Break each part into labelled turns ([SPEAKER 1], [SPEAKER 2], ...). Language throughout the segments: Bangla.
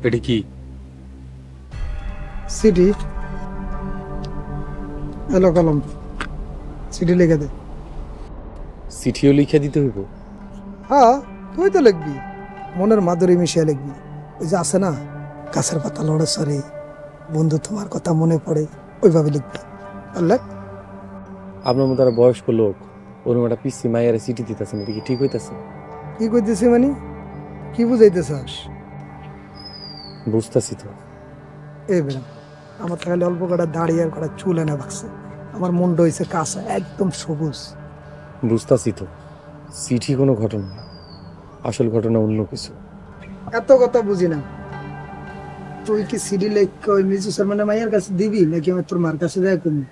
[SPEAKER 1] এটা কি?
[SPEAKER 2] সিডি। হ্যালো কলম, সিডি লিখে দে।
[SPEAKER 1] চিঠিও লিখে দিতে হইব?
[SPEAKER 2] হ্যাঁ, তুই তো লিখবি, মনের মাধুরী মিশিয়ে লিখবি। ওই যে আছে না, গাছের পাতা লড়ে সরে, বন্ধু তোমার কথা মনে পড়ে, ওইভাবে লিখবি। আর লেখ।
[SPEAKER 1] আপনার মতো একটা বয়স্ক লোক ওরকম একটা পিসি মায়ের চিঠি দিতেছেন, এটা কি ঠিক হইতেছে?
[SPEAKER 2] কি কইতেছি মানে? কি বুঝাইতে চাস?
[SPEAKER 1] বুঝতেছি তো।
[SPEAKER 2] এই বেড়া, আমার তো খালি অল্প কটা দাড়ি আর কটা চুল এনে ভাগছে, আমার মুন্ড হয়েছে কাঁচা, একদম সবুজ।
[SPEAKER 1] বুঝতেছি তো, চিঠি কোনো ঘটনা না, আসল ঘটনা অন্য কিছু।
[SPEAKER 2] এত কথা বুঝি না। তুই কি সিডি লেখা ওই মিজু শর্মানের মায়ের কাছে দিবি, নাকি আমি তোর মার কাছে দেয় করবি?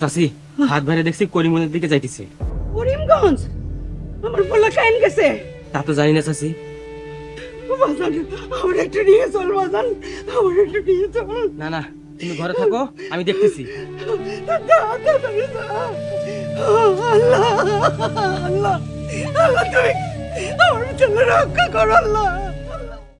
[SPEAKER 3] চাচি, হাত বাইরে দেখছি করিমগঞ্জের দিকে যাইতেছে।
[SPEAKER 4] করিমগঞ্জ? আমার বলা কাইন গেছে?
[SPEAKER 3] তা তো জানি না চাচি।
[SPEAKER 4] বাজান, আমার একটু নিয়ে চল বাজান, আমার একটু নিয়ে চল।
[SPEAKER 3] না না, তুমি ঘরে থাকো, আমি দেখতেছি।
[SPEAKER 4] আল্লাহ আল্লাহ আল্লাহ, তুমি আমার ছেলে রক্ষা করো আল্লাহ।